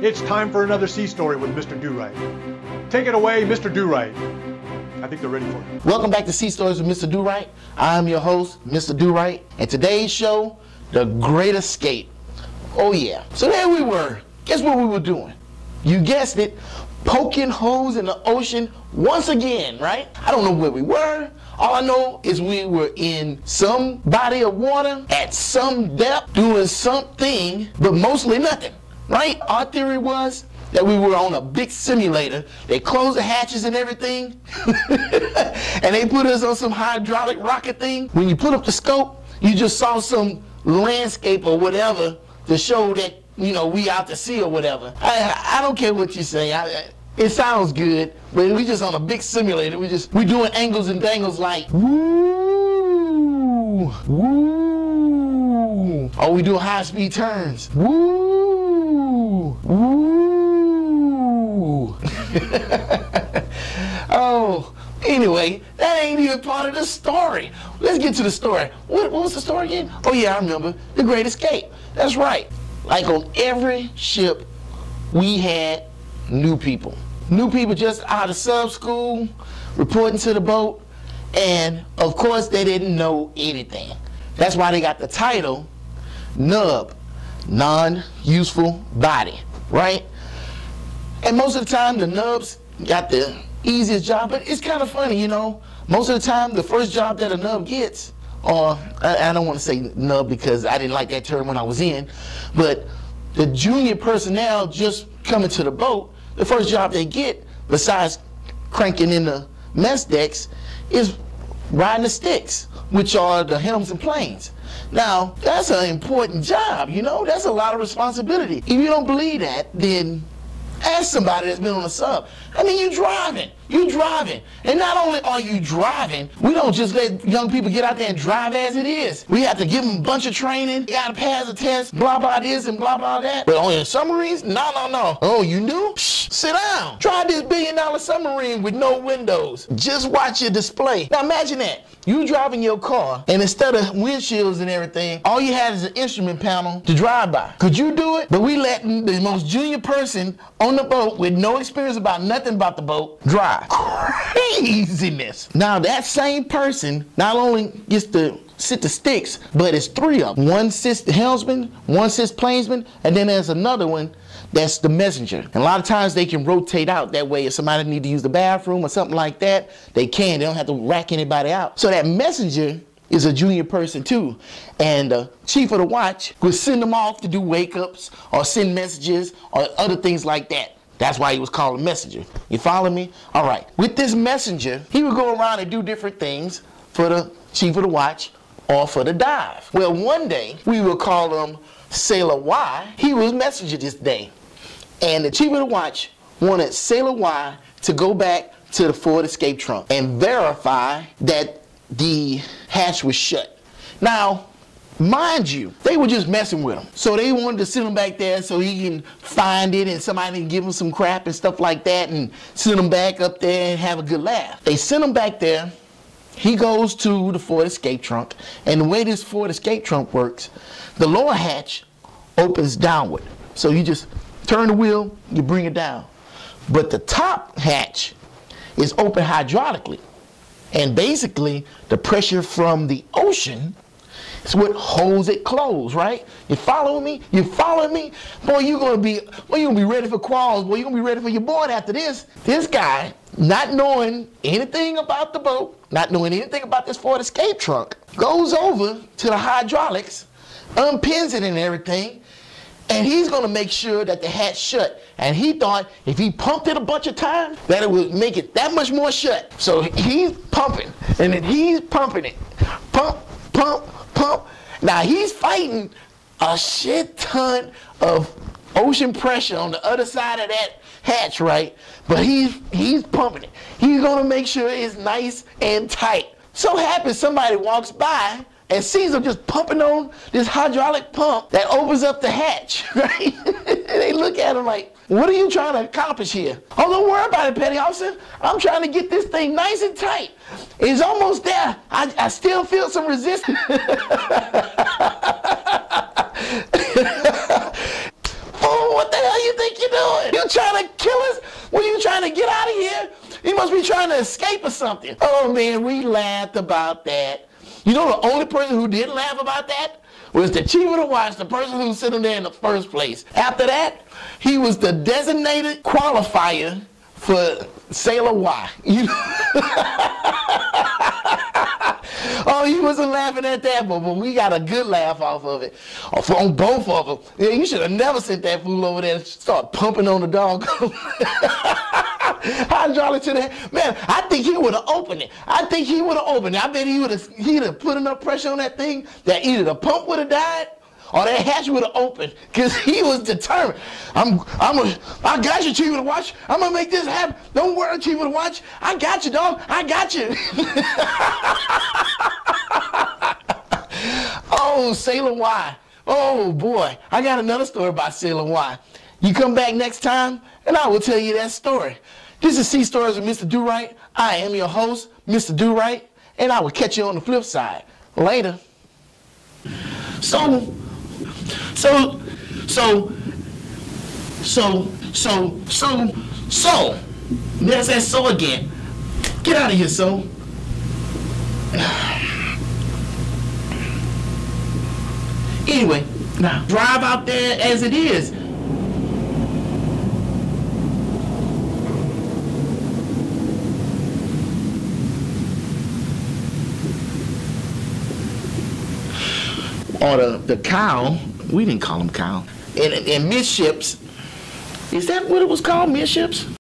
It's time for another sea story with Mr. Durite. Take it away, Mr. Durite. I think they're ready for it. Welcome back to Sea Stories with Mr. Durite. I'm your host, Mr. Durite, and today's show, The Great Escape. Oh yeah, so there we were. Guess what we were doing? You guessed it, poking holes in the ocean once again, right? I don't know where we were. All I know is we were in some body of water at some depth doing something, but mostly nothing, right? Our theory was that we were on a big simulator. They closed the hatches and everything, and they put us on some hydraulic rocket thing. When you put up the scope, you just saw some landscape or whatever to show that, you know, we out to sea or whatever. I don't care what you say. It sounds good, but we just on a big simulator. We doing angles and dangles like woo, woo. Or we doing high speed turns. Woo, woo. Oh, anyway, that ain't even part of the story. Let's get to the story. What was the story again? Oh yeah, I remember. The Great Escape. That's right. Like on every ship, we had new people. New people just out of sub school, reporting to the boat, and of course they didn't know anything. That's why they got the title, NUB, non-useful body, right? And most of the time the nubs got the easiest job, but it's kind of funny, you know. Most of the time the first job that a nub gets, or I don't want to say nub because I didn't like that term when I was in, but the junior personnel just coming to the boat, the first job they get, besides cranking in the mess decks, is riding the sticks, which are the helms and planes. Now, that's an important job, you know? That's a lot of responsibility. If you don't believe that, then ask somebody that's been on a sub. I mean, you driving. And not only are you driving, we don't just let young people get out there and drive as it is. We have to give them a bunch of training. You gotta pass a test, blah, blah this and blah, blah that. But on your submarines, no. Oh, you knew? Shh, sit down. Try this $1 billion submarine with no windows. Just watch your display. Now imagine that. You driving your car, and instead of windshields and everything, all you had is an instrument panel to drive by. Could you do it? But we let the most junior person on the boat with no experience about nothing about the boat drive. Craziness. Now that same person not only gets to sit the sticks, but it's three of them. One sits the helmsman, one sits plainsman, and then there's another one that's the messenger. And a lot of times they can rotate out. That way if somebody need to use the bathroom or something like that, they can. They don't have to rack anybody out. So that messenger is a junior person too. And the chief of the watch would send them off to do wake-ups or send messages or other things like that. That's why he was called a messenger. You follow me? All right. With this messenger, he would go around and do different things for the chief of the watch or for the dive. Well, one day, we will call him Sailor Y. He was messenger this day. And the chief of the watch wanted Sailor Y to go back to the forward escape trunk and verify that the hatch was shut. Now, mind you, they were just messing with him. So they wanted to send him back there so he can find it and somebody can give him some crap and stuff like that and send him back up there and have a good laugh. They sent him back there. He goes to the forward escape trunk, and the way this forward escape trunk works, the lower hatch opens downward. So you just turn the wheel, you bring it down. But the top hatch is open hydraulically. And basically, the pressure from the ocean is what holds it closed, right? You following me? You following me? Boy, you're gonna be ready for qualls. Boy, you're gonna be ready for your board after this. This guy, not knowing anything about the boat, not knowing anything about this forward escape trunk, goes over to the hydraulics, unpins it and everything, and he's gonna make sure that the hatch shut. And he thought if he pumped it a bunch of times, that it would make it that much more shut. So he's pumping, and then he's pumping it. Pump, pump, pump. Now he's fighting a shit ton of ocean pressure on the other side of that hatch, right? But he's pumping it. He's gonna make sure it's nice and tight. So happens somebody walks by and sees him just pumping on this hydraulic pump that opens up the hatch, right? And they look at him like, what are you trying to accomplish here? Oh, don't worry about it, Petty Officer. I'm trying to get this thing nice and tight. It's almost there. I still feel some resistance. Oh, what the hell you think you're you trying to kill us? Were you trying to get out of here? You must be trying to escape or something. Oh man, we laughed about that. You know the only person who didn't laugh about that was the chief of the watch, the person who was sitting there in the first place. After that, he was the designated qualifier for Sailor Y. You know? Oh, he wasn't laughing at that, but we got a good laugh off of it. On both of them. Yeah, you should have never sent that fool over there and start pumping on the dog. Hydraulic to the head. Man, I think he would have opened it. I think he would have opened it. I bet he'd have put enough pressure on that thing that either the pump would have died or that hatch would have opened, because he was determined. I got you, Chief of the Watch. I'm gonna make this happen. Don't worry, Chief of the Watch. I got you, dog. I got you. Oh, Sailor Y. Oh boy, I got another story about Sailor Y. You come back next time, and I will tell you that story. This is Sea Stories with Mr. Durite. I am your host, Mr. Durite, and I will catch you on the flip side. Later. So, there's that so again. Get out of here, so. Anyway, now drive out there as it is. Or the cow, we didn't call them cow. And midships, is that what it was called, midships?